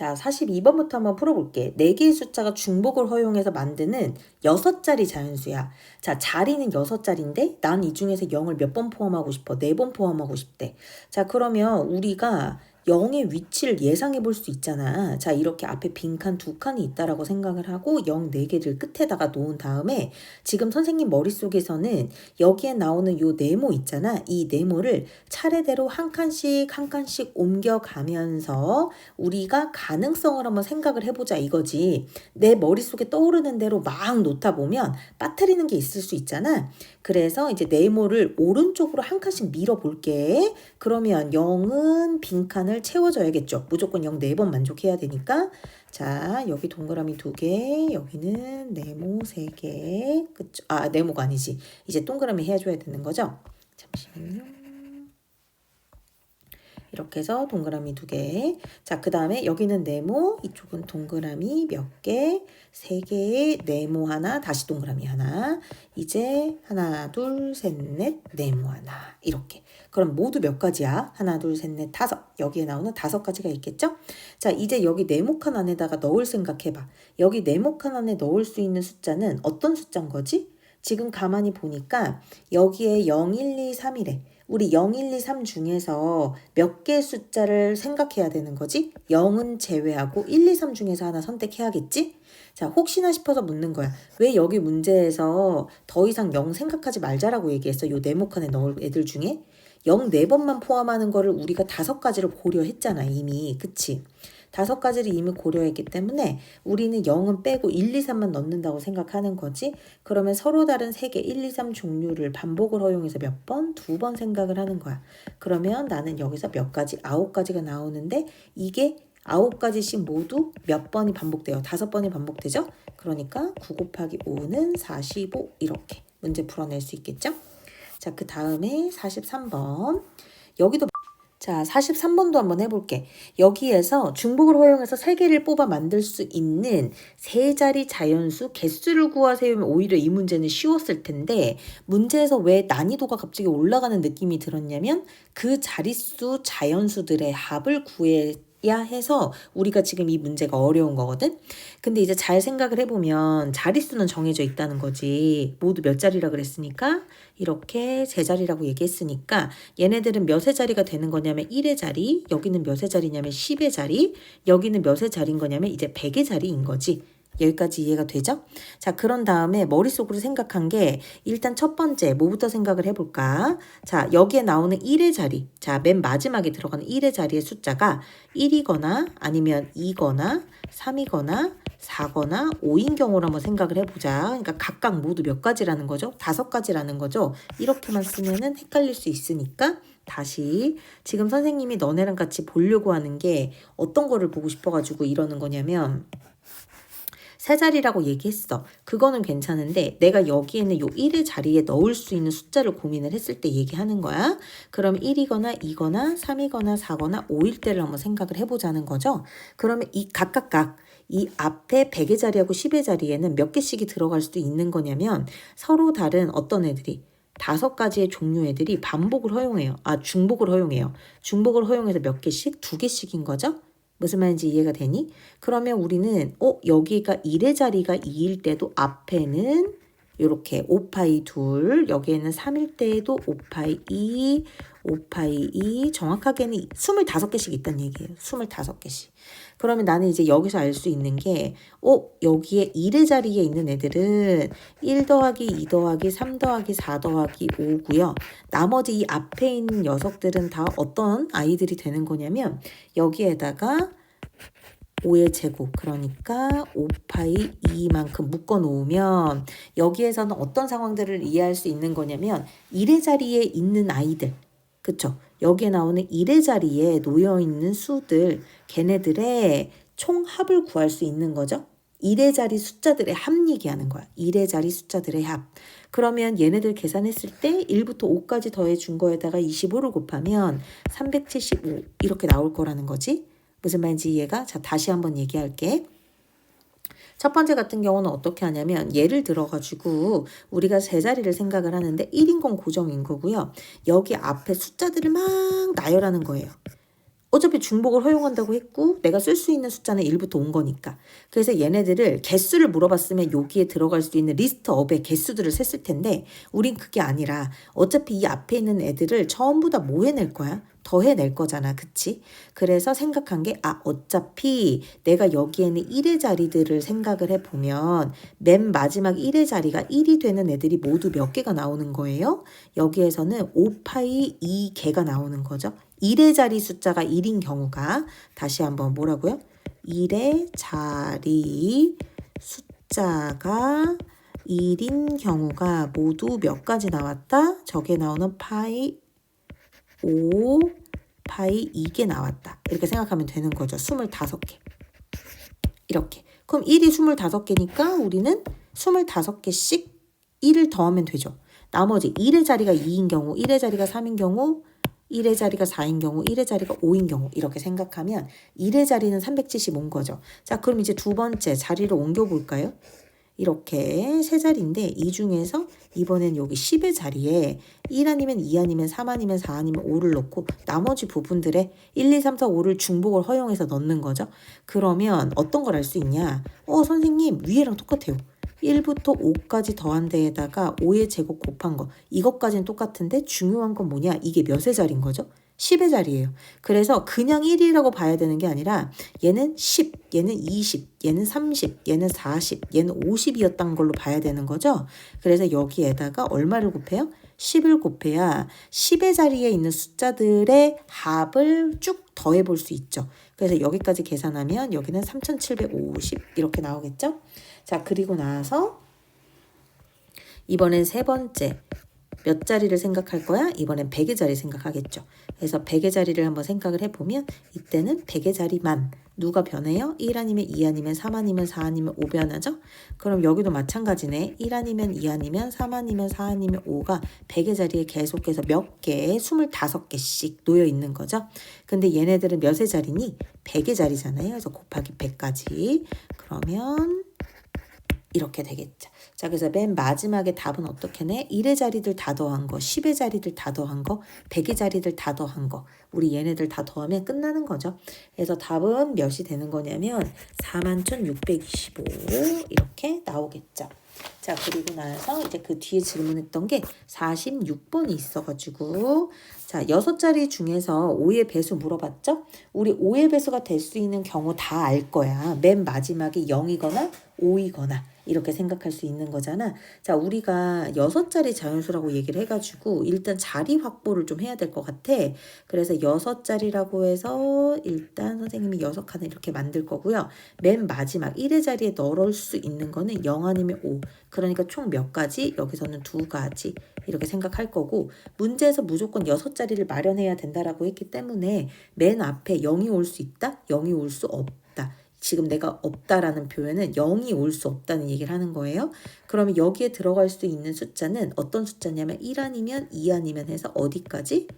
자, 42번부터 한번 풀어볼게. 4개의 숫자가 중복을 허용해서 만드는 6자리 자연수야. 자, 자리는 6자리인데 난 이 중에서 0을 몇 번 포함하고 싶어? 4번 포함하고 싶대. 자, 그러면 우리가 0의 위치를 예상해 볼 수 있잖아. 자, 이렇게 앞에 빈칸 2칸이 있다라고 생각을 하고 0 4개를 끝에다가 놓은 다음에 지금 선생님 머릿속에서는 여기에 나오는 요 네모 있잖아. 이 네모를 차례대로 한 칸씩 한 칸씩 옮겨가면서 우리가 가능성을 한번 생각을 해보자 이거지. 내 머릿속에 떠오르는 대로 막 놓다 보면 빠뜨리는 게 있을 수 있잖아. 그래서 이제 네모를 오른쪽으로 한 칸씩 밀어볼게. 그러면 0은 빈칸을 채워줘야겠죠. 무조건 0 4번 만족해야 되니까. 자, 여기 동그라미 2개, 여기는 네모 3개. 그쵸? 아, 네모가 아니지. 이제 동그라미 해줘야 되는 거죠. 잠시만요. 이렇게 해서 동그라미 2개. 자, 그 다음에 여기는 네모, 이쪽은 동그라미 몇 개, 3개의 네모 하나, 다시 동그라미 하나. 이제 하나, 둘, 셋, 넷, 네모 하나. 이렇게. 그럼 모두 몇 가지야? 하나, 둘, 셋, 넷, 5. 여기에 나오는 5가지가 있겠죠? 자, 이제 여기 네모칸 안에다가 넣을 생각해봐. 여기 네모칸 안에 넣을 수 있는 숫자는 어떤 숫자인 거지? 지금 가만히 보니까 여기에 0, 1, 2, 3이래. 우리 0, 1, 2, 3 중에서 몇 개의 숫자를 생각해야 되는 거지? 0은 제외하고 1, 2, 3 중에서 하나 선택해야겠지? 자, 혹시나 싶어서 묻는 거야. 왜 여기 문제에서 더 이상 0 생각하지 말자라고 얘기했어? 요 네모칸에 넣을 애들 중에? 0 4번만 포함하는 거를 우리가 5가지를 고려했잖아, 이미. 그치? 5가지를 이미 고려했기 때문에 우리는 0은 빼고 1, 2, 3만 넣는다고 생각하는 거지. 그러면 서로 다른 3개 1, 2, 3 종류를 반복을 허용해서 몇 번? 2번 생각을 하는 거야. 그러면 나는 여기서 몇 가지? 9가지가 나오는데 이게 9가지씩 모두 몇 번이 반복돼요? 5번이 반복되죠? 그러니까 9 곱하기 5는 45 이렇게 문제 풀어낼 수 있겠죠? 자, 그 다음에 43번. 여기도 자, 43번도 한번 해볼게. 여기에서 중복을 허용해서 3개를 뽑아 만들 수 있는 3자리 자연수 개수를 구하세요면 오히려 이 문제는 쉬웠을 텐데 문제에서 왜 난이도가 갑자기 올라가는 느낌이 들었냐면 그 자릿수 자연수들의 합을 구해야 해서 우리가 지금 이 문제가 어려운 거거든. 근데 이제 잘 생각을 해보면 자릿수는 정해져 있다는 거지. 모두 몇 자리라 그랬으니까 이렇게 3자리라고 얘기했으니까 얘네들은 몇의 자리가 되는 거냐면 1의 자리, 여기는 몇의 자리냐면 10의 자리, 여기는 몇의 자리인 거냐면 이제 100의 자리인 거지. 여기까지 이해가 되죠? 자, 그런 다음에 머릿속으로 생각한 게 일단 첫 번째 뭐부터 생각을 해볼까? 자, 여기에 나오는 1의 자리. 자, 맨 마지막에 들어가는 1의 자리의 숫자가 1이거나 아니면 2거나 3이거나 4거나 5인 경우로 한번 생각을 해보자. 그러니까 각각 모두 몇 가지라는 거죠? 5가지라는 거죠? 이렇게만 쓰면은 헷갈릴 수 있으니까 다시 지금 선생님이 너네랑 같이 보려고 하는 게 어떤 거를 보고 싶어가지고 이러는 거냐면 3자리라고 얘기했어. 그거는 괜찮은데 내가 여기에는 요 1의 자리에 넣을 수 있는 숫자를 고민을 했을 때 얘기하는 거야. 그럼 1이거나 2거나 3이거나 4거나 5일 때를 한번 생각을 해보자는 거죠. 그러면 이 각각 이 앞에 100의 자리하고 10의 자리에는 몇 개씩이 들어갈 수도 있는 거냐면 서로 다른 어떤 애들이 5가지의 종류 애들이 반복을 허용해요. 아, 중복을 허용해요. 중복을 허용해서 몇 개씩? 2개씩인 거죠. 무슨 말인지 이해가 되니? 그러면 우리는 여기가 1의 자리가 2일 때도 앞에는 이렇게 5파이 2, 여기에는 3일 때에도 5파이 2, 5파이 2, 정확하게는 25개씩 있다는 얘기예요. 25개씩. 그러면 나는 이제 여기서 알 수 있는 게 여기에 1의 자리에 있는 애들은 1 더하기 2 더하기 3 더하기 4 더하기 5고요. 나머지 이 앞에 있는 녀석들은 다 어떤 아이들이 되는 거냐면 여기에다가 5의 제곱, 그러니까 5파이 2만큼 묶어 놓으면 여기에서는 어떤 상황들을 이해할 수 있는 거냐면 1의 자리에 있는 아이들, 그쵸? 여기에 나오는 1의 자리에 놓여있는 수들, 걔네들의 총합을 구할 수 있는 거죠. 1의 자리 숫자들의 합 얘기하는 거야. 1의 자리 숫자들의 합. 그러면 얘네들 계산했을 때 1부터 5까지 더해준 거에다가 25를 곱하면 375 이렇게 나올 거라는 거지. 무슨 말인지 이해가? 자, 다시 한번 얘기할게. 첫 번째 같은 경우는 어떻게 하냐면 예를 들어가지고 우리가 3자리를 생각을 하는데 1인공 고정인 거고요. 여기 앞에 숫자들을 막 나열하는 거예요. 어차피 중복을 허용한다고 했고 내가 쓸 수 있는 숫자는 1부터 온 거니까. 그래서 얘네들을 개수를 물어봤으면 여기에 들어갈 수 있는 리스트 업의 개수들을 셌을 텐데 우린 그게 아니라 어차피 이 앞에 있는 애들을 전부 다 뭐 해낼 거야? 더해낼 거잖아. 그치? 그래서 생각한 게 어차피 내가 여기에는 1의 자리들을 생각을 해보면 맨 마지막 1의 자리가 1이 되는 애들이 모두 몇 개가 나오는 거예요? 여기에서는 5파이 2개가 나오는 거죠. 1의 자리 숫자가 1인 경우가 다시 한번 뭐라고요? 1의 자리 숫자가 1인 경우가 모두 몇 가지 나왔다? 저게 나오는 파이 5, 파이 2개 나왔다. 이렇게 생각하면 되는 거죠. 25개. 이렇게. 그럼 1이 25개니까 우리는 25개씩 1을 더하면 되죠. 나머지 1의 자리가 2인 경우, 1의 자리가 3인 경우, 1의 자리가 4인 경우, 1의 자리가 5인 경우 이렇게 생각하면 1의 자리는 375인 거죠. 자, 그럼 이제 두 번째 자리를 옮겨볼까요? 이렇게 세 자리인데 이 중에서 이번엔 여기 10의 자리에 1 아니면 2 아니면 3 아니면 4 아니면 5를 넣고 나머지 부분들에 1, 2, 3, 4, 5를 중복을 허용해서 넣는 거죠. 그러면 어떤 걸 알 수 있냐? 선생님 위에랑 똑같아요. 1부터 5까지 더한 데에다가 5의 제곱 곱한 거 이것까지는 똑같은데 중요한 건 뭐냐? 이게 몇의 자리인 거죠? 10의 자리예요. 그래서 그냥 1이라고 봐야 되는 게 아니라 얘는 10, 얘는 20, 얘는 30, 얘는 40, 얘는 50이었던 걸로 봐야 되는 거죠. 그래서 여기에다가 얼마를 곱해요? 10을 곱해야 10의 자리에 있는 숫자들의 합을 쭉 더해 볼 수 있죠. 그래서 여기까지 계산하면 여기는 3750 이렇게 나오겠죠. 자, 그리고 나서 이번엔 세 번째 몇 자리를 생각할 거야? 이번엔 100의 자리 생각하겠죠. 그래서 100의 자리를 한번 생각을 해보면 이때는 100의 자리만 누가 변해요? 1 아니면 2 아니면 3 아니면 4 아니면 5 변하죠? 그럼 여기도 마찬가지네. 1 아니면 2 아니면 3 아니면 4 아니면 5가 100의 자리에 계속해서 몇 개, 25개씩 놓여 있는 거죠. 근데 얘네들은 몇의 자리니? 100의 자리잖아요. 그래서 곱하기 100까지. 그러면 이렇게 되겠죠. 자, 그래서 맨 마지막에 답은 어떻게 내? 1의 자리들 다 더한 거, 10의 자리들 다 더한 거, 100의 자리들 다 더한 거. 우리 얘네들 다 더하면 끝나는 거죠. 그래서 답은 몇이 되는 거냐면 41,625 이렇게 나오겠죠. 자, 그리고 나서 이제 그 뒤에 질문했던 게 46번이 있어가지고 자, 6자리 중에서 5의 배수 물어봤죠? 우리 5의 배수가 될 수 있는 경우 다 알 거야. 맨 마지막에 0이거나 5이거나 이렇게 생각할 수 있는 거잖아. 자, 우리가 6자리 자연수라고 얘기를 해가지고 일단 자리 확보를 좀 해야 될 것 같아. 그래서 6자리라고 해서 일단 선생님이 6칸을 이렇게 만들 거고요. 맨 마지막 1의 자리에 넣을 수 있는 거는 0 아니면 5. 그러니까 총 몇 가지? 여기서는 2가지. 이렇게 생각할 거고 문제에서 무조건 6자리를 마련해야 된다라고 했기 때문에 맨 앞에 0이 올 수 있다? 0이 올 수 없다. 지금 내가 없다라는 표현은 0이 올 수 없다는 얘기를 하는 거예요. 그러면 여기에 들어갈 수 있는 숫자는 어떤 숫자냐면 1 아니면 2 아니면 해서 어디까지?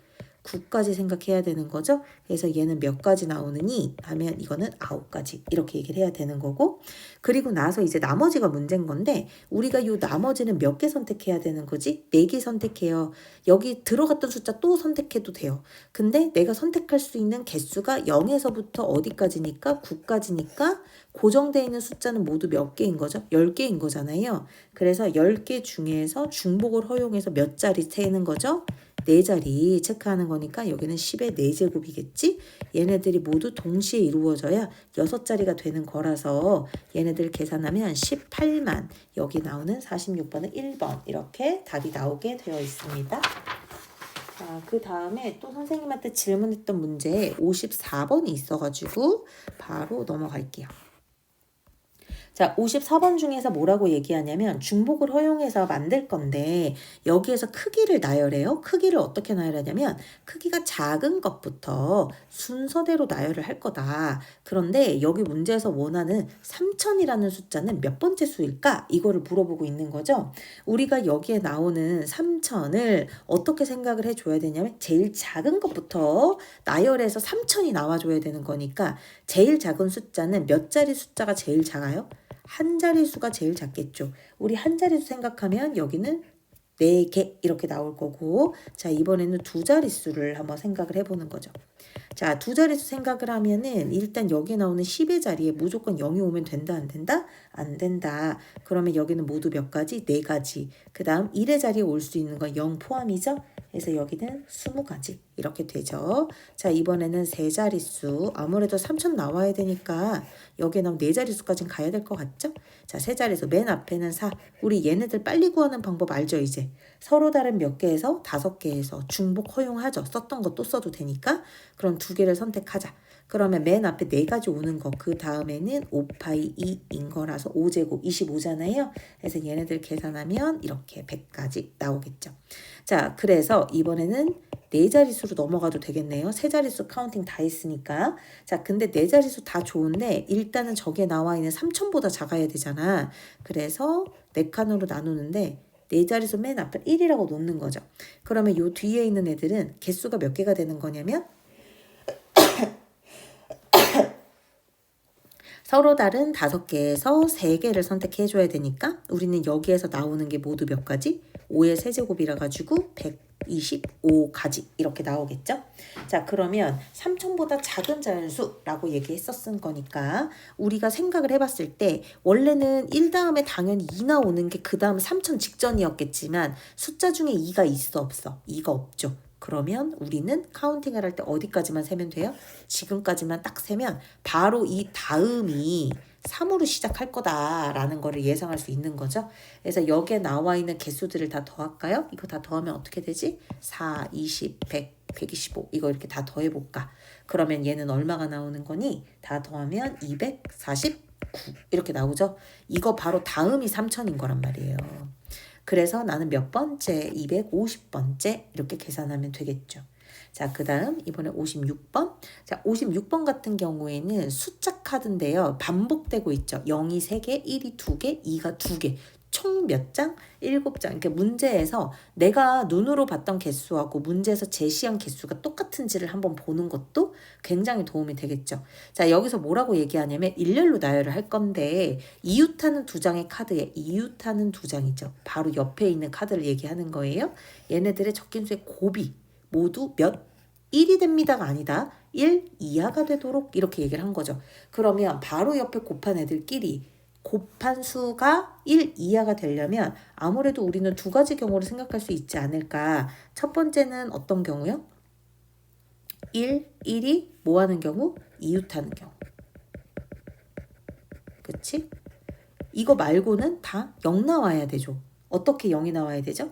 9까지 생각해야 되는 거죠. 그래서 얘는 몇 가지 나오느니 하면 이거는 9가지 이렇게 얘기를 해야 되는 거고 그리고 나서 이제 나머지가 문제인 건데 우리가 이 나머지는 몇 개 선택해야 되는 거지? 4개 선택해요. 여기 들어갔던 숫자 또 선택해도 돼요. 근데 내가 선택할 수 있는 개수가 0에서부터 어디까지니까 9까지니까 고정되어 있는 숫자는 모두 몇 개인 거죠? 10개인 거잖아요. 그래서 10개 중에서 중복을 허용해서 몇 자리 세는 거죠? 4자리 체크하는 거니까 여기는 10의 4제곱이겠지? 얘네들이 모두 동시에 이루어져야 6자리가 되는 거라서 얘네들 계산하면 18만 여기 나오는 46번은 1번 이렇게 답이 나오게 되어 있습니다. 자, 그 다음에 또 선생님한테 질문했던 문제에 54번이 있어가지고 바로 넘어갈게요. 자, 54번 중에서 뭐라고 얘기하냐면 중복을 허용해서 만들 건데 여기에서 크기를 나열해요. 크기를 어떻게 나열하냐면 크기가 작은 것부터 순서대로 나열을 할 거다. 그런데 여기 문제에서 원하는 3000이라는 숫자는 몇 번째 수일까? 이거를 물어보고 있는 거죠. 우리가 여기에 나오는 3000을 어떻게 생각을 해줘야 되냐면 제일 작은 것부터 나열해서 3000이 나와줘야 되는 거니까 제일 작은 숫자는 몇 자리 숫자가 제일 작아요? 한 자릿수가 제일 작겠죠. 우리 한 자릿수 생각하면 여기는 4개 이렇게 나올 거고 자 이번에는 두 자릿수를 한번 생각을 해보는 거죠. 자, 두 자릿수 생각을 하면은 일단 여기 나오는 10의 자리에 무조건 0이 오면 된다, 안 된다? 안 된다. 그러면 여기는 모두 몇 가지? 4가지. 그 다음 1의 자리에 올 수 있는 건 0 포함이죠? 그래서 여기는 20가지 이렇게 되죠. 자, 이번에는 세 자릿수. 아무래도 3000 나와야 되니까 여기에 나온 네 자릿수까지는 가야 될 것 같죠? 자, 세 자릿수. 맨 앞에는 4. 우리 얘네들 빨리 구하는 방법 알죠, 이제? 서로 다른 몇 개에서 5개에서 중복 허용하죠. 썼던 거 또 써도 되니까. 그럼 2개를 선택하자. 그러면 맨 앞에 4가지 오는 거. 그 다음에는 5파이 2인 거라서 5제곱 25잖아요. 그래서 얘네들 계산하면 이렇게 100까지 나오겠죠. 자, 그래서 이번에는 네 자릿수로 넘어가도 되겠네요. 세 자릿수 카운팅 다 했으니까. 자, 근데 네 자릿수 다 좋은데 일단은 저기에 나와 있는 3000보다 작아야 되잖아. 그래서 4칸으로 나누는데 네 자릿수 맨 앞에 1이라고 놓는 거죠. 그러면 요 뒤에 있는 애들은 개수가 몇 개가 되는 거냐면 서로 다른 5개에서 3개를 선택해 줘야 되니까 우리는 여기에서 나오는 게 모두 몇 가지? 5의 세제곱이라 가지고 125가지 이렇게 나오겠죠? 자, 그러면 3000보다 작은 자연수라고 얘기했었은 거니까 우리가 생각을 해봤을 때 원래는 1 다음에 당연히 2 나오는 게 그 다음 3000 직전이었겠지만 숫자 중에 2가 있어 없어? 2가 없죠. 그러면 우리는 카운팅을 할 때 어디까지만 세면 돼요? 지금까지만 딱 세면 바로 이 다음이 3으로 시작할 거다라는 거를 예상할 수 있는 거죠. 그래서 여기에 나와 있는 개수들을 다 더할까요? 이거 다 더하면 어떻게 되지? 4, 20, 100, 125 이거 이렇게 다 더해볼까? 그러면 얘는 얼마가 나오는 거니? 다 더하면 249 이렇게 나오죠. 이거 바로 다음이 3000인 거란 말이에요. 그래서 나는 몇 번째? 250번째 이렇게 계산하면 되겠죠. 자, 그 다음 이번에 56번. 자, 56번 같은 경우에는 숫자 카드인데요. 반복되고 있죠. 0이 3개, 1이 2개, 2가 2개. 총 몇 장? 7장. 그러니까 문제에서 내가 눈으로 봤던 개수하고 문제에서 제시한 개수가 똑같은지를 한번 보는 것도 굉장히 도움이 되겠죠. 자, 여기서 뭐라고 얘기하냐면 일렬로 나열을 할 건데 이웃하는 2장의 카드에 이웃하는 2장이죠. 바로 옆에 있는 카드를 얘기하는 거예요. 얘네들의 적힌 수의 곱이 모두 몇 1이 됩니다가 아니다. 1 이하가 되도록 이렇게 얘기를 한 거죠. 그러면 바로 옆에 곱한 애들끼리 곱한 수가 1 이하가 되려면 아무래도 우리는 2가지 경우를 생각할 수 있지 않을까. 첫 번째는 어떤 경우요? 1이 뭐 하는 경우? 이웃하는 경우. 그치? 이거 말고는 다 0 나와야 되죠. 어떻게 0이 나와야 되죠?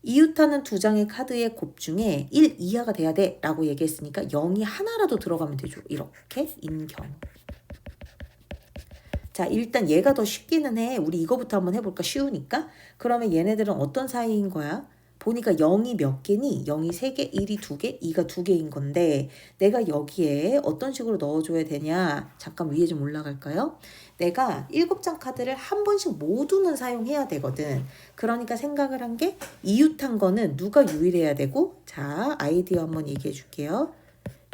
이웃하는 2장의 카드의 곱 중에 1 이하가 돼야 돼 라고 얘기했으니까 0이 하나라도 들어가면 되죠. 이렇게 인 경우. 자, 일단 얘가 더 쉽기는 해. 우리 이거부터 한번 해볼까? 쉬우니까. 그러면 얘네들은 어떤 사이인 거야? 보니까 0이 몇 개니? 0이 3개, 1이 2개, 2가 2개인 건데 내가 여기에 어떤 식으로 넣어줘야 되냐? 잠깐 위에 좀 올라갈까요? 내가 7장 카드를 한 번씩 모두는 사용해야 되거든. 그러니까 생각을 한 게 이웃한 거는 누가 유일해야 되고 자, 아이디어 한번 얘기해 줄게요.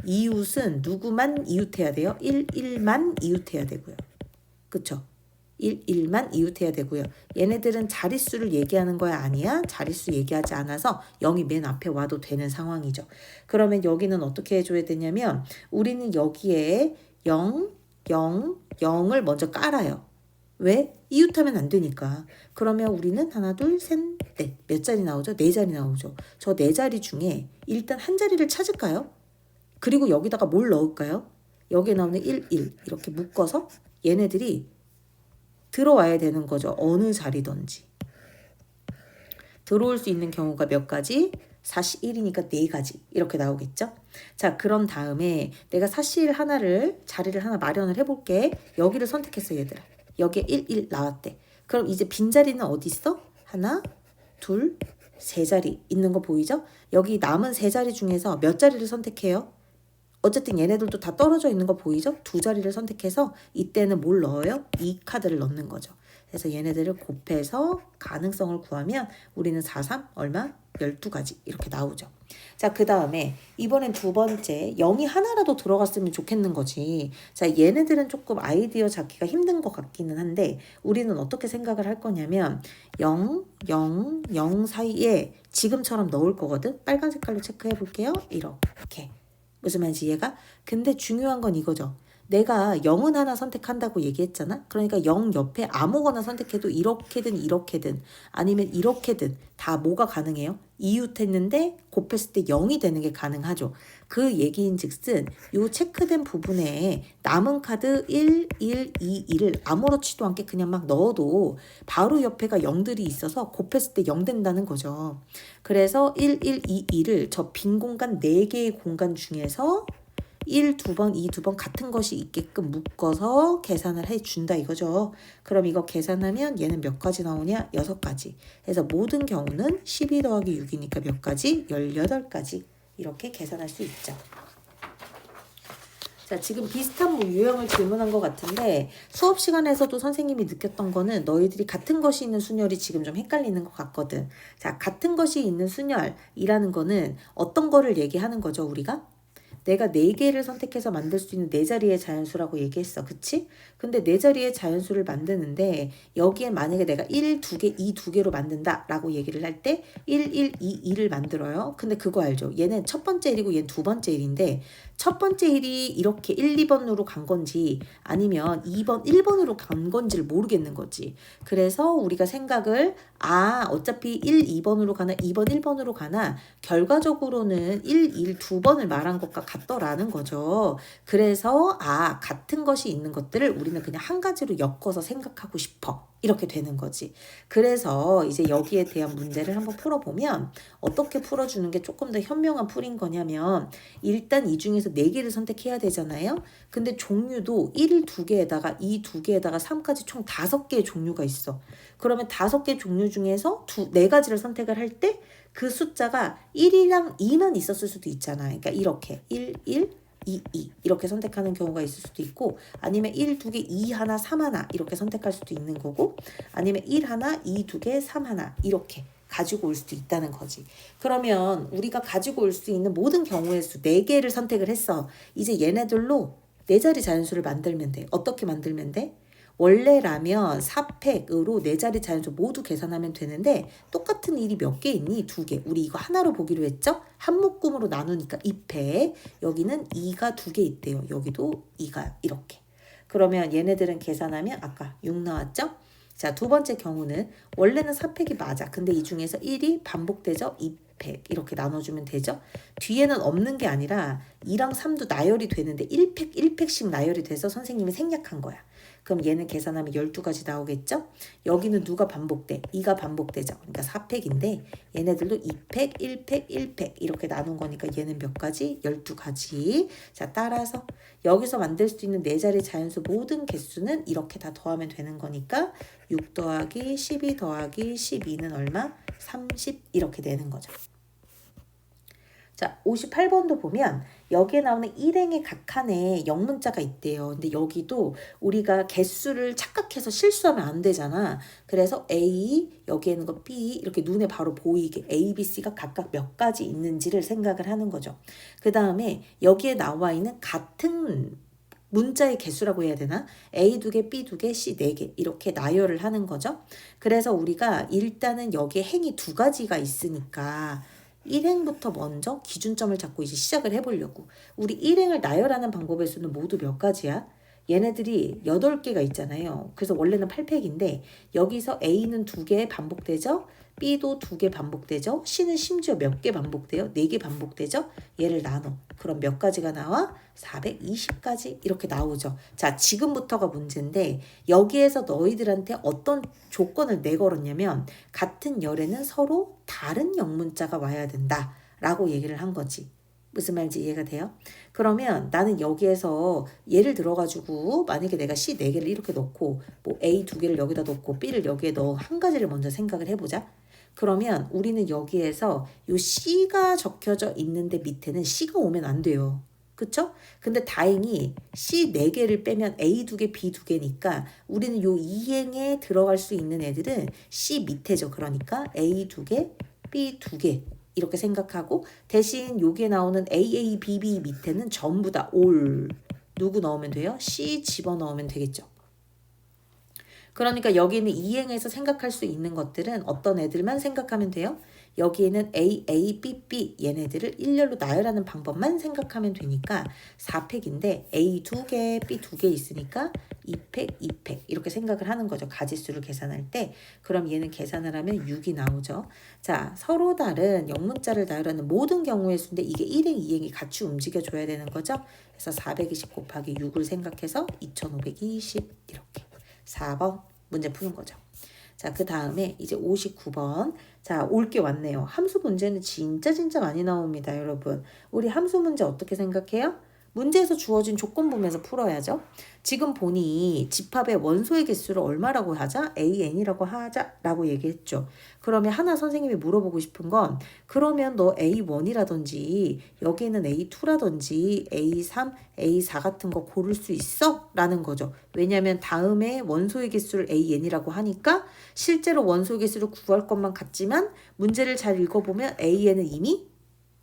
이웃은 누구만 이웃해야 돼요? 1만 이웃해야 되고요. 그쵸? 1만 이웃해야 되고요. 얘네들은 자릿수를 얘기하는 거야? 아니야? 자릿수 얘기하지 않아서 0이 맨 앞에 와도 되는 상황이죠. 그러면 여기는 어떻게 해줘야 되냐면 우리는 여기에 0, 0, 0을 먼저 깔아요. 왜? 이웃하면 안 되니까. 그러면 우리는 하나, 둘, 셋, 넷. 몇 자리 나오죠? 4자리 나오죠. 저 4자리 중에 일단 한 자리를 찾을까요? 그리고 여기다가 뭘 넣을까요? 여기에 나오는 1, 1 이렇게 묶어서 얘네들이 들어와야 되는 거죠. 어느 자리든지. 들어올 수 있는 경우가 몇 가지? 41이니까 4가지 이렇게 나오겠죠. 자, 그런 다음에 내가 사실 하나를 자리를 하나 마련을 해볼게. 여기를 선택했어 얘들아. 여기에 1, 1 나왔대. 그럼 이제 빈자리는 어디 있어? 하나, 둘, 세 자리 있는 거 보이죠? 여기 남은 세 자리 중에서 몇 자리를 선택해요? 어쨌든 얘네들도 다 떨어져 있는 거 보이죠? 2자리를 선택해서 이때는 뭘 넣어요? 이 카드를 넣는 거죠. 그래서 얘네들을 곱해서 가능성을 구하면 우리는 4, 3 얼마? 12가지 이렇게 나오죠. 자, 그 다음에 이번엔 두 번째 0이 하나라도 들어갔으면 좋겠는 거지. 자, 얘네들은 조금 아이디어 잡기가 힘든 것 같기는 한데 우리는 어떻게 생각을 할 거냐면 0, 0, 0 사이에 지금처럼 넣을 거거든. 빨간 색깔로 체크해 볼게요. 이렇게. 무슨 말인지 이해가? 근데 중요한 건 이거죠. 내가 0은 하나 선택한다고 얘기했잖아. 그러니까 0 옆에 아무거나 선택해도 이렇게든 이렇게든 아니면 이렇게든 다 뭐가 가능해요? 이웃했는데 곱했을 때 0이 되는 게 가능하죠. 그 얘기인 즉슨 요 체크된 부분에 남은 카드 1, 1, 2, 1을 아무렇지도 않게 그냥 막 넣어도 바로 옆에가 0들이 있어서 곱했을 때 0 된다는 거죠. 그래서 1, 1, 2, 1을 저 빈 공간 4개의 공간 중에서 1 2번, 2 2번 같은 것이 있게끔 묶어서 계산을 해준다 이거죠. 그럼 이거 계산하면 얘는 몇 가지 나오냐? 6가지. 그래서 모든 경우는 12 더하기 6이니까 몇 가지? 18가지. 이렇게 계산할 수 있죠. 자, 지금 비슷한 뭐 유형을 질문한 것 같은데 수업 시간에서도 선생님이 느꼈던 거는 너희들이 같은 것이 있는 순열이 지금 좀 헷갈리는 것 같거든. 자, 같은 것이 있는 순열이라는 거는 어떤 거를 얘기하는 거죠, 우리가? 내가 4개를 선택해서 만들 수 있는 4자리의 자연수라고 얘기했어. 그치? 근데 4자리의 자연수를 만드는데 여기에 만약에 내가 1, 2개, 2, 2개로 만든다 라고 얘기를 할 때 1, 1, 2, 2를 만들어요. 근데 그거 알죠? 얘는 첫 번째 1이고 얘는 두 번째 1인데 첫 번째 1이 이렇게 1, 2번으로 간 건지 아니면 2번, 1번으로 간 건지를 모르겠는 거지. 그래서 우리가 생각을 어차피 1, 2번으로 가나 2번, 1번으로 가나 결과적으로는 1, 1, 2번을 말한 것과 같더라는 거죠. 그래서 같은 것이 있는 것들을 우리는 그냥 한 가지로 엮어서 생각하고 싶어. 이렇게 되는 거지. 그래서 이제 여기에 대한 문제를 한번 풀어보면 어떻게 풀어주는 게 조금 더 현명한 풀인 거냐면 일단 이 중에서 4개를 선택해야 되잖아요. 근데 종류도 1, 2개에다가 2, 2개에다가 3까지 총 5개의 종류가 있어. 그러면 5개 종류 중에서 4가지를 선택을 할 때 그 숫자가 1이랑 2만 있었을 수도 있잖아. 그러니까 이렇게 1, 1, 2, 2 이렇게 선택하는 경우가 있을 수도 있고 아니면 1, 2개, 2 하나, 3 하나 이렇게 선택할 수도 있는 거고 아니면 1 하나, 2, 2개, 3 하나 이렇게 가지고 올 수도 있다는 거지. 그러면 우리가 가지고 올 수 있는 모든 경우의 수 4개를 선택을 했어. 이제 얘네들로 4자리 자연수를 만들면 돼. 어떻게 만들면 돼? 원래라면 4팩으로 4자리 자연수 모두 계산하면 되는데 똑같은 일이 몇 개 있니? 2개. 우리 이거 하나로 보기로 했죠? 한 묶음으로 나누니까 2팩. 여기는 2가 2개 있대요. 여기도 2가 이렇게. 그러면 얘네들은 계산하면 아까 6 나왔죠? 자, 두 번째 경우는 원래는 4팩이 맞아. 근데 이 중에서 1이 반복되죠? 2팩 이렇게 나눠주면 되죠? 뒤에는 없는 게 아니라 2랑 3도 나열이 되는데 1팩 1팩씩 나열이 돼서 선생님이 생략한 거야. 그럼 얘는 계산하면 12가지 나오겠죠? 여기는 누가 반복돼? 2가 반복되죠. 그러니까 4팩인데 얘네들도 2팩, 1팩, 1팩 이렇게 나눈 거니까 얘는 몇 가지? 12가지. 자, 따라서 여기서 만들 수 있는 4자리 자연수 모든 개수는 이렇게 다 더하면 되는 거니까 6 더하기 12 더하기 12는 얼마? 30 이렇게 되는 거죠. 자, 58번도 보면 여기에 나오는 일행의 각 칸에 영문자가 있대요. 근데 여기도 우리가 개수를 착각해서 실수하면 안 되잖아. 그래서 A, 여기에 있는 거 B 이렇게 눈에 바로 보이게 A, B, C가 각각 몇 가지 있는지를 생각을 하는 거죠. 그 다음에 여기에 나와 있는 같은 문자의 개수라고 해야 되나? A 2개, B 2개, C 4개 이렇게 나열을 하는 거죠. 그래서 우리가 일단은 여기에 행이 2가지가 있으니까 1행부터 먼저 기준점을 잡고 이제 시작을 해보려고. 우리 1행을 나열하는 방법의 수는 모두 몇 가지야? 얘네들이 8개가 있잖아요. 그래서 원래는 8팩인데 여기서 A는 2개 반복되죠? B도 2개 반복되죠? C는 심지어 몇 개 반복돼요? 4개 반복되죠? 얘를 나눠. 그럼 몇 가지가 나와? 420가지 이렇게 나오죠. 자, 지금부터가 문제인데 여기에서 너희들한테 어떤 조건을 내걸었냐면 같은 열에는 서로 다른 영문자가 와야 된다 라고 얘기를 한 거지. 무슨 말인지 이해가 돼요? 그러면 나는 여기에서 예를 들어가지고 만약에 내가 C 4개를 이렇게 넣고 뭐 A 2개를 여기다 넣고 B를 여기에 넣어 한 가지를 먼저 생각을 해보자. 그러면 우리는 여기에서 요 C가 적혀져 있는데 밑에는 C가 오면 안 돼요. 그쵸? 근데 다행히 C 4개를 빼면 A 2개, B 2개니까 우리는 요 이행에 들어갈 수 있는 애들은 C 밑에죠. 그러니까 A 2개, B 2개 이렇게 생각하고 대신 요게 나오는 AA, BB 밑에는 전부 다 all 누구 넣으면 돼요? C 집어넣으면 되겠죠. 그러니까 여기는 이행에서 생각할 수 있는 것들은 어떤 애들만 생각하면 돼요? 여기에는 A, A, B, B 얘네들을 일렬로 나열하는 방법만 생각하면 되니까 4팩인데 A 2개, B 2개 있으니까 2팩, 2팩 이렇게 생각을 하는 거죠. 가지수를 계산할 때. 그럼 얘는 계산을 하면 6이 나오죠. 자, 서로 다른 영문자를 나열하는 모든 경우의 수인데 이게 1행, 2행이 같이 움직여줘야 되는 거죠. 그래서 420 곱하기 6을 생각해서 2520 이렇게. 4번 문제 푸는 거죠. 자, 그 다음에 이제 59번. 자, 올 게 왔네요. 함수 문제는 진짜 많이 나옵니다, 여러분. 우리 함수 문제 어떻게 생각해요? 문제에서 주어진 조건 보면서 풀어야죠. 지금 보니 집합의 원소의 개수를 얼마라고 하자? AN이라고 하자라고 얘기했죠. 그러면 하나 선생님이 물어보고 싶은 건 그러면 너 A1이라든지 여기에는 A2라든지 A3, A4 같은 거 고를 수 있어? 라는 거죠. 왜냐하면 다음에 원소의 개수를 AN이라고 하니까 실제로 원소의 개수를 구할 것만 같지만 문제를 잘 읽어보면 AN은 이미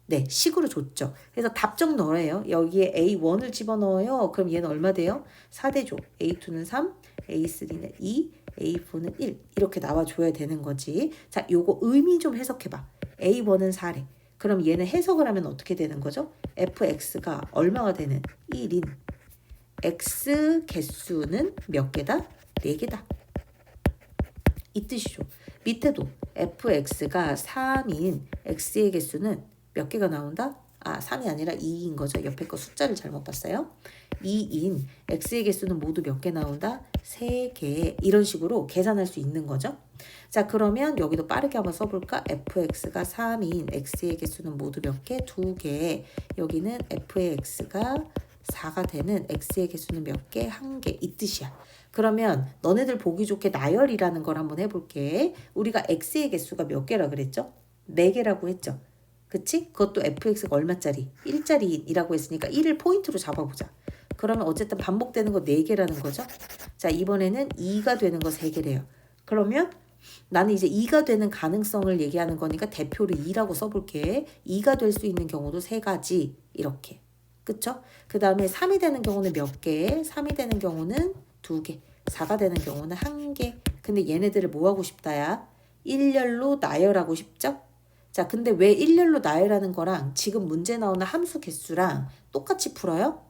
네, 식으로 줬죠. 그래서 답정 넣어요. 여기에 A1을 집어넣어요. 그럼 얘는 얼마 돼요? 4대조. A2는 3, A3는 2, A4는 1. 이렇게 나와줘야 되는 거지. 자, 요거 의미 좀 해석해봐. A1은 4래. 그럼 얘는 해석을 하면 어떻게 되는 거죠? fx가 얼마가 되는? 1인. x 개수는 몇 개다? 4개다. 이 뜻이죠. 밑에도 fx가 3인 x의 개수는 몇 개가 나온다? 3이 아니라 2인 거죠. 옆에 거 숫자를 잘못 봤어요. 2인 x의 개수는 모두 몇 개 나온다? 3개. 이런 식으로 계산할 수 있는 거죠. 자, 그러면 여기도 빠르게 한번 써볼까? fx가 3인 x의 개수는 모두 몇 개? 2개. 여기는 f의 x가 4가 되는 x의 개수는 몇 개? 1개. 이 뜻이야. 그러면 너네들 보기 좋게 나열이라는 걸 한번 해볼게. 우리가 x의 개수가 몇 개라 그랬죠? 4개라고 했죠. 그치? 그것도 fx가 얼마짜리? 1짜리라고 했으니까 1을 포인트로 잡아보자. 그러면 어쨌든 반복되는 거 4개라는 거죠. 자, 이번에는 2가 되는 거 3개래요. 그러면 나는 이제 2가 되는 가능성을 얘기하는 거니까 대표를 2라고 써볼게. 2가 될 수 있는 경우도 3가지 이렇게. 그쵸? 그 다음에 3이 되는 경우는 몇 개? 3이 되는 경우는 2개. 4가 되는 경우는 1개. 근데 얘네들을 뭐 하고 싶다야? 일렬로 나열하고 싶죠? 자, 근데 왜 일렬로 나열하는 거랑 지금 문제 나오는 함수 개수랑 똑같이 풀어요?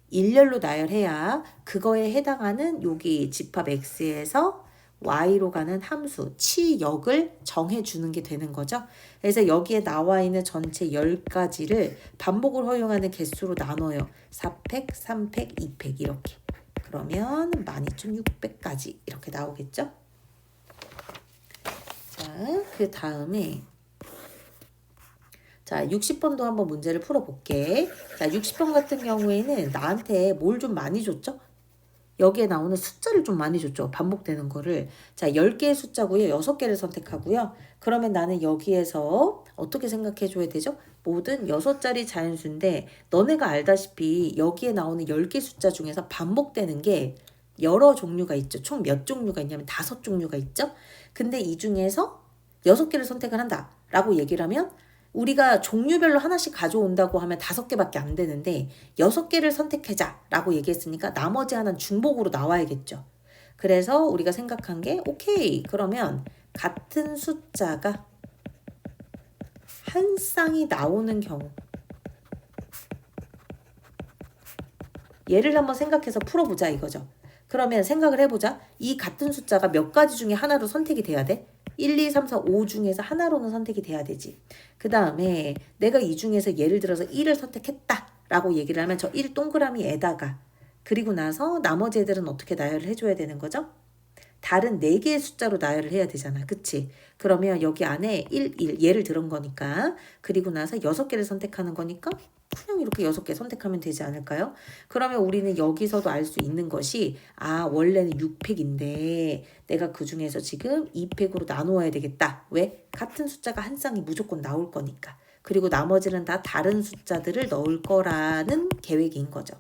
일렬로 나열해야 그거에 해당하는 여기 집합 x에서 y로 가는 함수 치역을 정해주는 게 되는 거죠. 그래서 여기에 나와 있는 전체 10가지를 반복을 허용하는 개수로 나눠요. 4팩, 3팩, 2팩 이렇게. 그러면 12,600까지 이렇게 나오겠죠. 자, 그 다음에 자, 60번도 한번 문제를 풀어볼게. 자, 60번 같은 경우에는 나한테 뭘 좀 많이 줬죠? 여기에 나오는 숫자를 좀 많이 줬죠. 반복되는 거를. 자, 10개의 숫자고요. 6개를 선택하고요. 그러면 나는 여기에서 어떻게 생각해 줘야 되죠? 모든 6자리 자연수인데 너네가 알다시피 여기에 나오는 10개 숫자 중에서 반복되는 게 여러 종류가 있죠. 총 몇 종류가 있냐면 5종류가 있죠. 근데 이 중에서 6개를 선택을 한다 라고 얘기를 하면 우리가 종류별로 하나씩 가져온다고 하면 5개밖에 안 되는데 6개를 선택하자 라고 얘기했으니까 나머지 하나는 중복으로 나와야겠죠. 그래서 우리가 생각한 게 오케이 그러면 같은 숫자가 한 쌍이 나오는 경우 얘를 한번 생각해서 풀어보자 이거죠. 그러면 생각을 해보자. 이 같은 숫자가 몇 가지 중에 하나로 선택이 돼야 돼? 1, 2, 3, 4, 5 중에서 하나로는 선택이 돼야 되지. 그 다음에 내가 이 중에서 예를 들어서 1을 선택했다 라고 얘기를 하면 저 1 동그라미에다가 그리고 나서 나머지 애들은 어떻게 나열을 해줘야 되는 거죠? 다른 4개의 숫자로 나열을 해야 되잖아. 그치? 그러면 여기 안에 1 예를 들은 거니까 그리고 나서 6개를 선택하는 거니까 그냥 이렇게 6개 선택하면 되지 않을까요? 그러면 우리는 여기서도 알 수 있는 것이 원래는 6팩인데 내가 그 중에서 지금 2팩으로 나누어야 되겠다. 왜? 같은 숫자가 한 쌍이 무조건 나올 거니까. 그리고 나머지는 다 다른 숫자들을 넣을 거라는 계획인 거죠.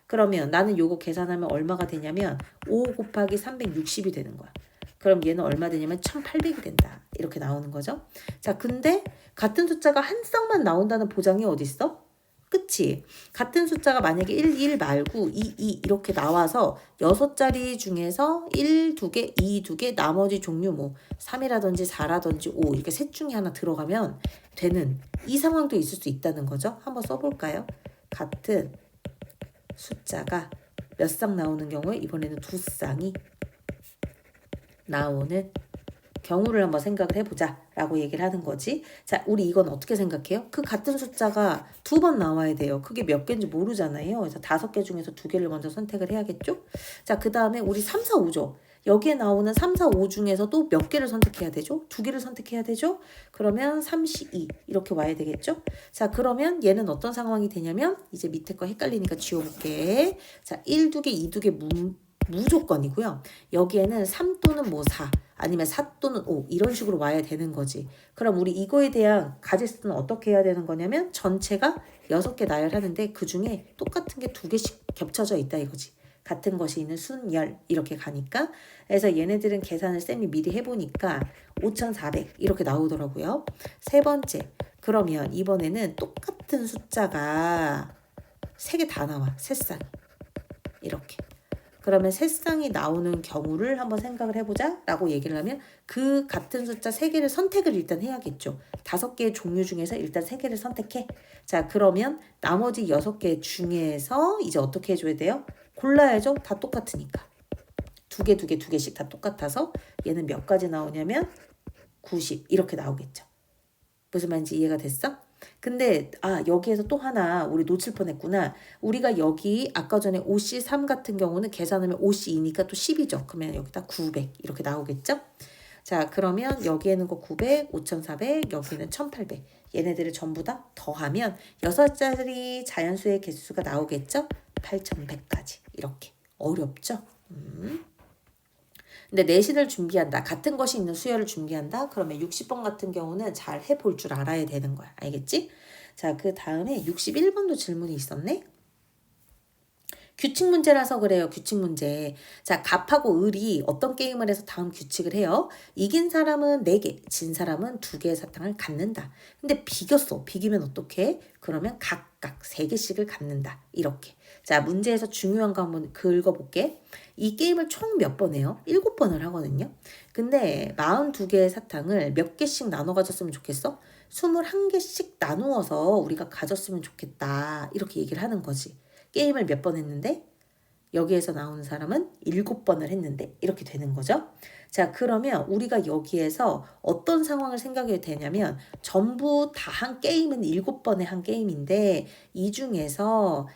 그러면 나는 요거 계산하면 얼마가 되냐면 5 곱하기 360이 되는 거야. 그럼 얘는 얼마 되냐면 1800이 된다. 이렇게 나오는 거죠. 자, 근데 같은 숫자가 한 쌍만 나온다는 보장이 어디 있어? 그치? 같은 숫자가 만약에 1 말고 2 이렇게 나와서 6자리 중에서 1 2개, 2 2개, 나머지 종류 뭐 3이라든지 4라든지 5 이렇게 셋 중에 하나 들어가면 되는 이 상황도 있을 수 있다는 거죠. 한번 써볼까요? 같은 숫자가 몇 쌍 나오는 경우에 이번에는 2쌍이 나오는 경우를 한번 생각을 해보자 라고 얘기를 하는 거지. 자, 우리 이건 어떻게 생각해요? 그 같은 숫자가 2번 나와야 돼요. 그게 몇 개인지 모르잖아요. 그래서 5개 중에서 2개를 먼저 선택을 해야겠죠? 자, 그 다음에 우리 3, 4, 5죠. 여기에 나오는 3, 4, 5 중에서도 몇 개를 선택해야 되죠? 2개를 선택해야 되죠? 그러면 32 이렇게 와야 되겠죠? 자, 그러면 얘는 어떤 상황이 되냐면 이제 밑에 거 헷갈리니까 지워볼게. 자, 1, 2개, 2, 2개 무조건이고요. 여기에는 3 또는 뭐 4 아니면 4 또는 5 이런 식으로 와야 되는 거지. 그럼 우리 이거에 대한 가제수는 어떻게 해야 되는 거냐면 전체가 6개 나열하는데 그중에 똑같은 게 2개씩 겹쳐져 있다 이거지. 같은 것이 있는 순열 이렇게 가니까. 그래서 얘네들은 계산을 쌤이 미리 해보니까 5400 이렇게 나오더라고요. 세 번째, 그러면 이번에는 똑같은 숫자가 3개 다 나와. 세 쌍 이렇게. 그러면 세 쌍이 나오는 경우를 한번 생각을 해보자 라고 얘기를 하면 그 같은 숫자 3개를 선택을 일단 해야겠죠. 5개의 종류 중에서 일단 3개를 선택해. 자, 그러면 나머지 6개 중에서 이제 어떻게 해줘야 돼요? 골라야죠. 다 똑같으니까. 2개, 2개, 2개씩 다 똑같아서 얘는 몇 가지 나오냐면 90 이렇게 나오겠죠. 무슨 말인지 이해가 됐어? 근데 여기에서 또 하나 우리 놓칠 뻔했구나. 우리가 여기 아까 전에 OC3 같은 경우는 계산하면 OC2니까 또 10이죠. 그러면 여기다 900 이렇게 나오겠죠? 자, 그러면 여기에는 거 900, 5400, 여기는 1800. 얘네들을 전부 다 더하면 6자리 자연수의 개수가 나오겠죠? 8100까지. 이렇게. 어렵죠? 근데 내신을 준비한다. 같은 것이 있는 수열을 준비한다. 그러면 60번 같은 경우는 잘 해볼 줄 알아야 되는 거야. 알겠지? 자, 그 다음에 61번도 질문이 있었네. 규칙 문제라서 그래요. 규칙 문제. 자, 갑하고 을이 어떤 게임을 해서 다음 규칙을 해요. 이긴 사람은 4개, 진 사람은 2개의 사탕을 갖는다. 근데 비겼어. 비기면 어떡해? 그러면 각각 3개씩을 갖는다. 이렇게. 자, 문제에서 중요한 거 한번 긁어볼게. 이 게임을 총 몇 번 해요? 7번을 하거든요. 근데 42개의 사탕을 몇 개씩 나눠 가졌으면 좋겠어? 21개씩 나누어서 우리가 가졌으면 좋겠다. 이렇게 얘기를 하는 거지. 게임을 몇 번 했는데 여기에서 나오는 사람은 7번을 했는데 이렇게 되는 거죠. 자, 그러면 우리가 여기에서 어떤 상황을 생각해야 되냐면 전부 다 한 게임은 7번에 한 게임인데 이 중에서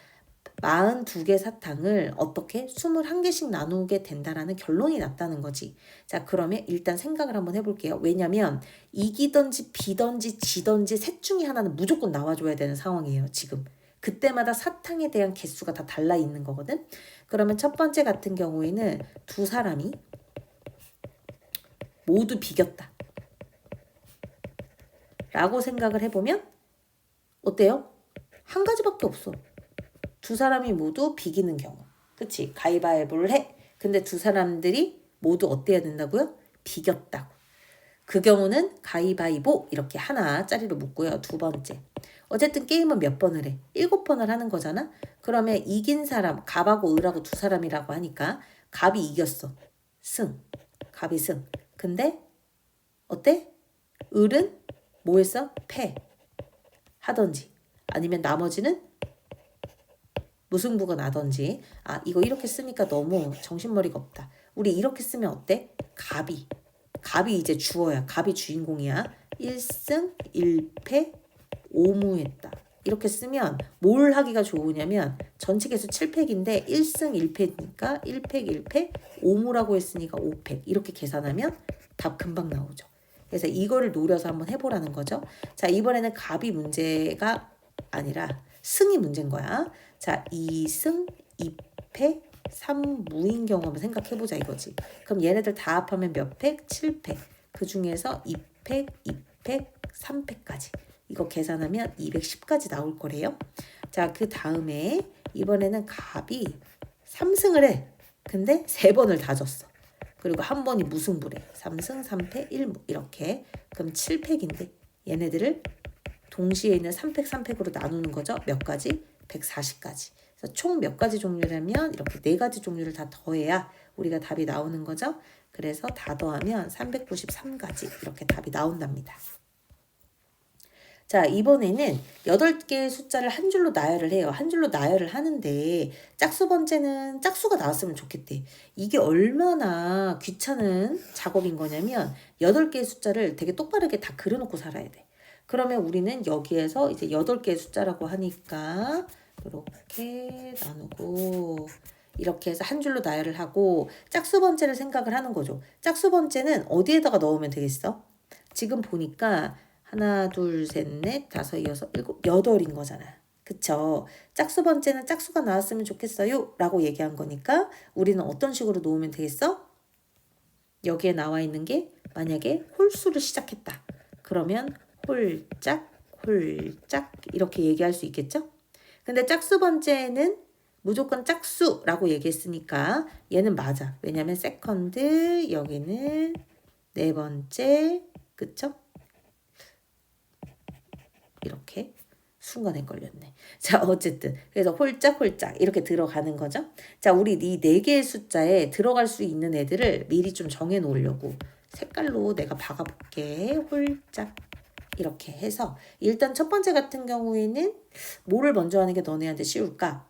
42개 사탕을 어떻게 21개씩 나누게 된다라는 결론이 났다는 거지. 자, 그러면 일단 생각을 한번 해볼게요. 왜냐면 이기든지 비든지 지든지 셋 중에 하나는 무조건 나와줘야 되는 상황이에요. 지금. 그때마다 사탕에 대한 개수가 다 달라 있는 거거든. 그러면 첫 번째 같은 경우에는 두 사람이 모두 비겼다 라고 생각을 해보면 어때요? 한 가지밖에 없어. 두 사람이 모두 비기는 경우. 그치? 가위바위보를 해. 근데 두 사람들이 모두 어때야 된다고요? 비겼다고. 그 경우는 가위바위보 이렇게 하나짜리로 묶고요. 두 번째. 어쨌든 게임은 몇 번을 해? 7번을 하는 거잖아? 그러면 이긴 사람, 갑하고 을하고 두 사람이라고 하니까 갑이 이겼어. 승. 갑이 승. 근데 어때? 을은 뭐 했어? 패. 하던지. 아니면 나머지는 무승부가 나던지. 이거 이렇게 쓰니까 너무 정신머리가 없다. 우리 이렇게 쓰면 어때? 갑이 이제 주어야. 갑이 주인공이야. 1승 1패 5무했다. 이렇게 쓰면 뭘 하기가 좋으냐면 전체 개수 7팩인데 1승 1패니까 1팩 1패 5무라고 했으니까 5팩 이렇게 계산하면 답 금방 나오죠. 그래서 이거를 노려서 한번 해보라는 거죠. 자, 이번에는 갑이 문제가 아니라 승이 문제인 거야. 자, 2승 2패 3무인 경우 한번 생각해보자 이거지. 그럼 얘네들 다 합하면 몇 팩? 7팩. 그 중에서 2팩 2팩 3팩까지. 이거 계산하면 210까지 나올 거래요. 자, 그 다음에 이번에는 갑이 3승을 해. 근데 3번을 다 졌어. 그리고 한 번이 무승부래. 3승 3패 1무 이렇게. 그럼 7팩인데 얘네들을 동시에 있는 3팩 3팩으로 나누는 거죠. 몇 가지? 140가지. 그래서 총 몇 가지 종류라면 이렇게 4가지 종류를 다 더해야 우리가 답이 나오는 거죠. 그래서 다 더하면 393가지 이렇게 답이 나온답니다. 자, 이번에는 8개의 숫자를 한 줄로 나열을 해요. 한 줄로 나열을 하는데 짝수 번째는 짝수가 나왔으면 좋겠대. 이게 얼마나 귀찮은 작업인 거냐면 8개의 숫자를 되게 똑바르게 다 그려놓고 살아야 돼. 그러면 우리는 여기에서 이제 8개의 숫자라고 하니까 이렇게 나누고 이렇게 해서 한 줄로 나열을 하고 짝수 번째를 생각을 하는 거죠. 짝수 번째는 어디에다가 넣으면 되겠어? 지금 보니까 하나, 둘, 셋, 넷, 다섯, 여섯, 일곱, 8인 거잖아. 그쵸? 짝수 번째는 짝수가 나왔으면 좋겠어요 라고 얘기한 거니까 우리는 어떤 식으로 놓으면 되겠어? 여기에 나와 있는 게 만약에 홀수를 시작했다. 그러면 홀짝, 홀짝 이렇게 얘기할 수 있겠죠? 근데 짝수 번째는 무조건 짝수라고 얘기했으니까 얘는 맞아. 왜냐면 세컨드, 여기는 4번째, 그쵸? 이렇게 순간에 걸렸네. 자, 어쨌든 그래서 홀짝홀짝 이렇게 들어가는 거죠. 자, 우리 이 4개의 숫자에 들어갈 수 있는 애들을 미리 좀 정해 놓으려고 색깔로 내가 박아볼게. 홀짝 이렇게 해서 일단 첫 번째 같은 경우에는 뭐를 먼저 하는 게 너네한테 쉬울까?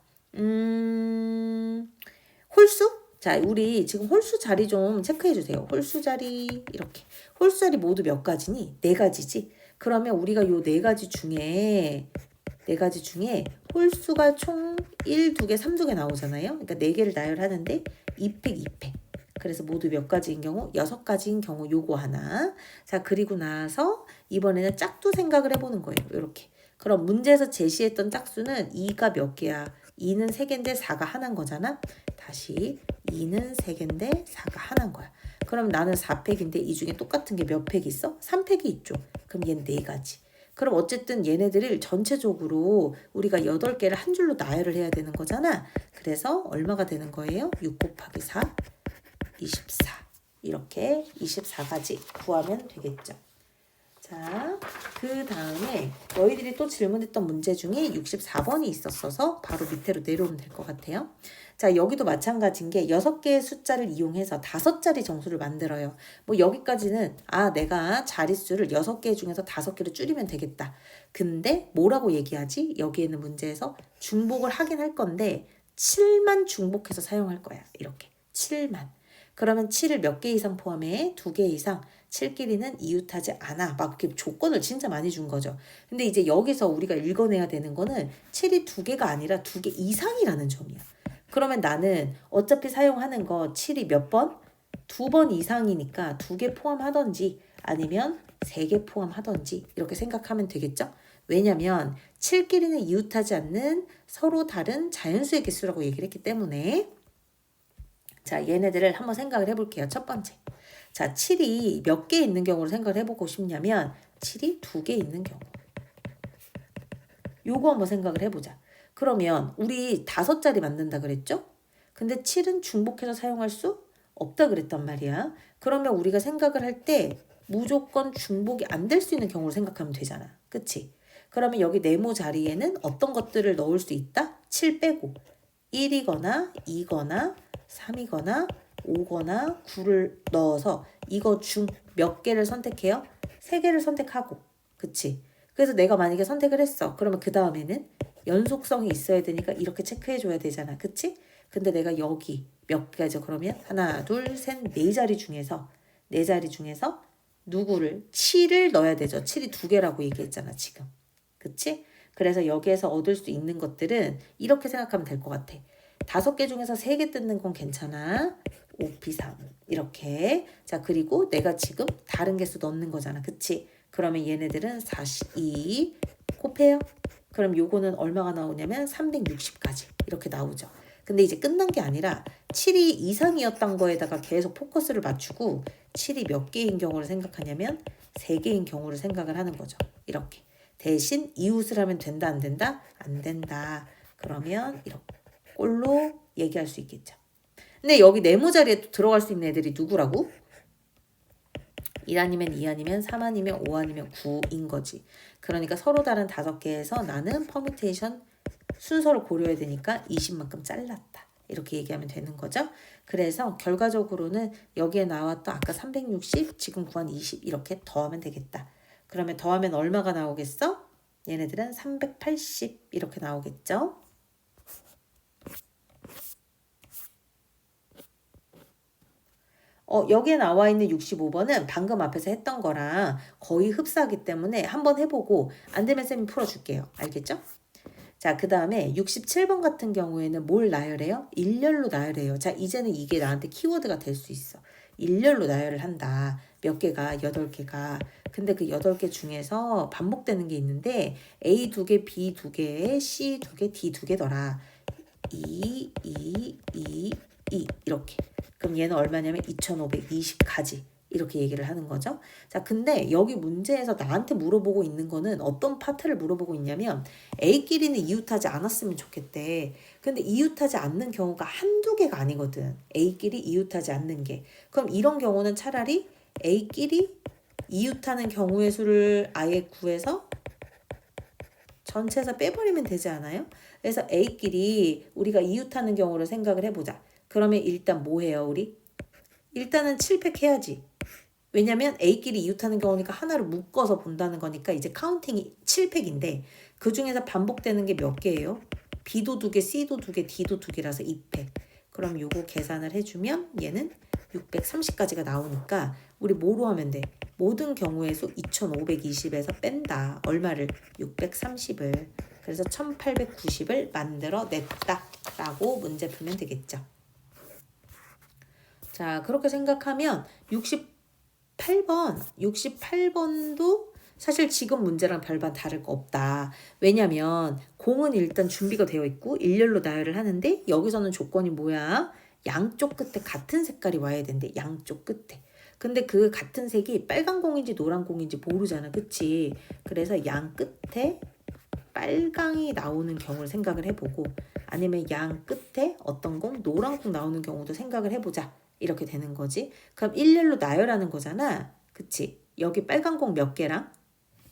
홀수? 자, 우리 지금 홀수 자리 좀 체크해 주세요. 홀수 자리 이렇게. 홀수 자리 모두 몇 가지니? 4가지지. 그러면 우리가 요 4가지 중에 홀수가 총 1, 2개, 3, 2개 나오잖아요. 그러니까 4개를 나열하는데 2팩, 2팩. 그래서 모두 몇 가지인 경우? 6가지인 경우 요거 하나. 자, 그리고 나서 이번에는 짝도 생각을 해보는 거예요. 이렇게. 그럼 문제에서 제시했던 짝수는 2가 몇 개야? 2는 3개인데 4가 하나인 거잖아. 다시 2는 3개인데 4가 하나인 거야. 그럼 나는 4팩인데 이 중에 똑같은 게 몇 팩 있어? 3팩이 있죠. 그럼 얘는 4가지. 그럼 어쨌든 얘네들을 전체적으로 우리가 8개를 한 줄로 나열을 해야 되는 거잖아. 그래서 얼마가 되는 거예요? 6 곱하기 4, 24. 이렇게 24가지 구하면 되겠죠. 자, 그 다음에 너희들이 또 질문했던 문제 중에 64번이 있었어서 바로 밑으로 내려오면 될 것 같아요. 자, 여기도 마찬가지인 게 6개의 숫자를 이용해서 5자리 정수를 만들어요. 뭐 여기까지는 내가 자릿수를 6개 중에서 5개로 줄이면 되겠다. 근데 뭐라고 얘기하지? 여기에는 문제에서 중복을 하긴 할 건데 7만 중복해서 사용할 거야. 이렇게 7만. 그러면 7을 몇 개 이상 포함해? 2개 이상. 7끼리는 이웃하지 않아. 막 이렇게 조건을 진짜 많이 준 거죠. 근데 이제 여기서 우리가 읽어내야 되는 거는 7이 2개가 아니라 2개 이상이라는 점이야. 그러면 나는 어차피 사용하는 거 7이 몇 번? 2번 이상이니까 2개 포함하던지 아니면 3개 포함하던지 이렇게 생각하면 되겠죠? 왜냐면 7끼리는 이웃하지 않는 서로 다른 자연수의 개수라고 얘기를 했기 때문에 자, 얘네들을 한번 생각을 해볼게요. 첫 번째. 자, 7이 몇 개 있는 경우로 생각을 해보고 싶냐면 7이 2개 있는 경우. 요거 한번 생각을 해보자. 그러면 우리 5자리 만든다 그랬죠? 근데 7은 중복해서 사용할 수 없다 그랬단 말이야. 그러면 우리가 생각을 할 때 무조건 중복이 안 될 수 있는 경우를 생각하면 되잖아. 그치? 그러면 여기 네모 자리에는 어떤 것들을 넣을 수 있다? 7 빼고 1이거나 2거나 3이거나 5거나 9를 넣어서 이거 중 몇 개를 선택해요? 3개를 선택하고. 그치? 그래서 내가 만약에 선택을 했어. 그러면 그 다음에는 연속성이 있어야 되니까 이렇게 체크해 줘야 되잖아. 그치? 근데 내가 여기 몇 개죠? 그러면 하나, 둘, 셋, 4자리 중에서 4자리 중에서 누구를 7을 넣어야 되죠. 7이 2개라고 얘기했잖아, 지금. 그치? 그래서 여기에서 얻을 수 있는 것들은 이렇게 생각하면 될 것 같아. 5개 중에서 3개 뜯는 건 괜찮아. 5p3 이렇게. 자, 그리고 내가 지금 다른 개수 넣는 거잖아. 그치? 그러면 얘네들은 42 곱해요. 그럼 요거는 얼마가 나오냐면 360까지 이렇게 나오죠. 근데 이제 끝난 게 아니라 7이 이상이었던 거에다가 계속 포커스를 맞추고 7이 몇 개인 경우를 생각하냐면 3개인 경우를 생각을 하는 거죠. 이렇게. 대신 이웃을 하면 된다 안 된다? 안 된다. 그러면 이런 꼴로 얘기할 수 있겠죠. 근데 여기 네모 자리에 또 들어갈 수 있는 애들이 누구라고? 1아니면 2아니면 3아니면 5아니면 9인 거지. 그러니까 서로 다른 5개에서 나는 퍼뮤테이션 순서를 고려해야 되니까 20만큼 잘랐다. 이렇게 얘기하면 되는 거죠. 그래서 결과적으로는 여기에 나왔던 아까 360, 지금 구한 20 이렇게 더하면 되겠다. 그러면 더하면 얼마가 나오겠어? 얘네들은 380 이렇게 나오겠죠. 여기에 나와 있는 65번은 방금 앞에서 했던 거랑 거의 흡사하기 때문에 한번 해보고 안 되면 쌤이 풀어줄게요. 알겠죠? 자, 그 다음에 67번 같은 경우에는 뭘 나열해요? 일렬로 나열해요. 자, 이제는 이게 나한테 키워드가 될 수 있어. 일렬로 나열을 한다. 몇 개가? 8개가. 근데 그 8개 중에서 반복되는 게 있는데 A 2개, B 2개, C 2개, D 2개더라. 2, 2, 2, 2 이렇게. 그럼 얘는 얼마냐면 2520가지. 이렇게 얘기를 하는 거죠. 자, 근데 여기 문제에서 나한테 물어보고 있는 거는 어떤 파트를 물어보고 있냐면 A끼리는 이웃하지 않았으면 좋겠대. 근데 이웃하지 않는 경우가 한두 개가 아니거든. A끼리 이웃하지 않는 게. 그럼 이런 경우는 차라리 A끼리 이웃하는 경우의 수를 아예 구해서 전체에서 빼버리면 되지 않아요? 그래서 A끼리 우리가 이웃하는 경우를 생각을 해보자. 그러면 일단 뭐 해요, 우리? 일단은 7팩 해야지. 왜냐면 A끼리 이웃하는 경우니까 하나를 묶어서 본다는 거니까 이제 카운팅이 7팩인데 그 중에서 반복되는 게 몇 개예요? B도 2개, C도 2개, D도 2개라서 2팩. 그럼 요거 계산을 해주면 얘는 630까지가 나오니까 우리 뭐로 하면 돼? 모든 경우의 수 2520에서 뺀다. 얼마를? 630을. 그래서 1890을 만들어냈다. 라고 문제 풀면 되겠죠. 자, 그렇게 생각하면 68번도 사실 지금 문제랑 별반 다를 거 없다. 왜냐면 공은 일단 준비가 되어 있고 일렬로 나열을 하는데 여기서는 조건이 뭐야? 양쪽 끝에 같은 색깔이 와야 된대. 양쪽 끝에. 근데 그 같은 색이 빨간 공인지 노란 공인지 모르잖아. 그치? 그래서 양 끝에 빨강이 나오는 경우를 생각을 해보고 아니면 양 끝에 어떤 공? 노란 공 나오는 경우도 생각을 해보자. 이렇게 되는 거지. 그럼 일렬로 나열하는 거잖아. 그치? 여기 빨간 공 몇 개랑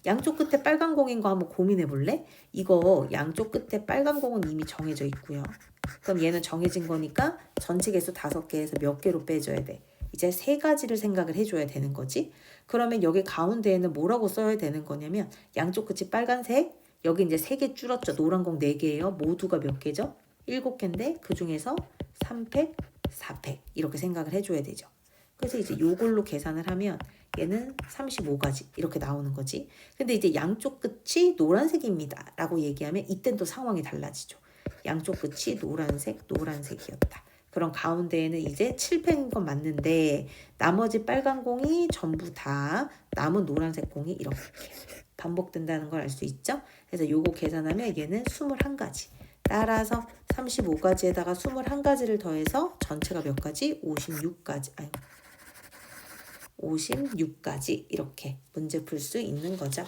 양쪽 끝에 빨간 공인 거 한번 고민해 볼래? 이거 양쪽 끝에 빨간 공은 이미 정해져 있고요. 그럼 얘는 정해진 거니까 전체 개수 5개에서 몇 개로 빼줘야 돼? 이제 3가지를 생각을 해줘야 되는 거지. 그러면 여기 가운데에는 뭐라고 써야 되는 거냐면 양쪽 끝이 빨간색, 여기 이제 3개 줄었죠. 노란 공 4개예요. 모두가 몇 개죠? 7개인데 그 중에서 3팩, 4팩 이렇게 생각을 해줘야 되죠. 그래서 이제 요걸로 계산을 하면 얘는 35가지 이렇게 나오는 거지. 근데 이제 양쪽 끝이 노란색입니다 라고 얘기하면 이땐 또 상황이 달라지죠. 양쪽 끝이 노란색이었다. 그럼 가운데에는 이제 7팩인 건 맞는데 나머지 빨간 공이 전부 다 남은 노란색 공이 이렇게 반복된다는 걸 알 수 있죠. 그래서 요거 계산하면 얘는 21가지. 따라서 35가지에다가 21가지를 더해서 전체가 몇 가지? 56가지. 56가지 이렇게 문제 풀 수 있는 거죠.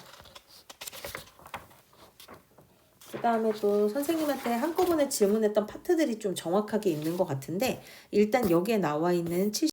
그 다음에 또 선생님한테 한꺼번에 질문했던 파트들이 좀 정확하게 있는 것 같은데 일단 여기에 나와 있는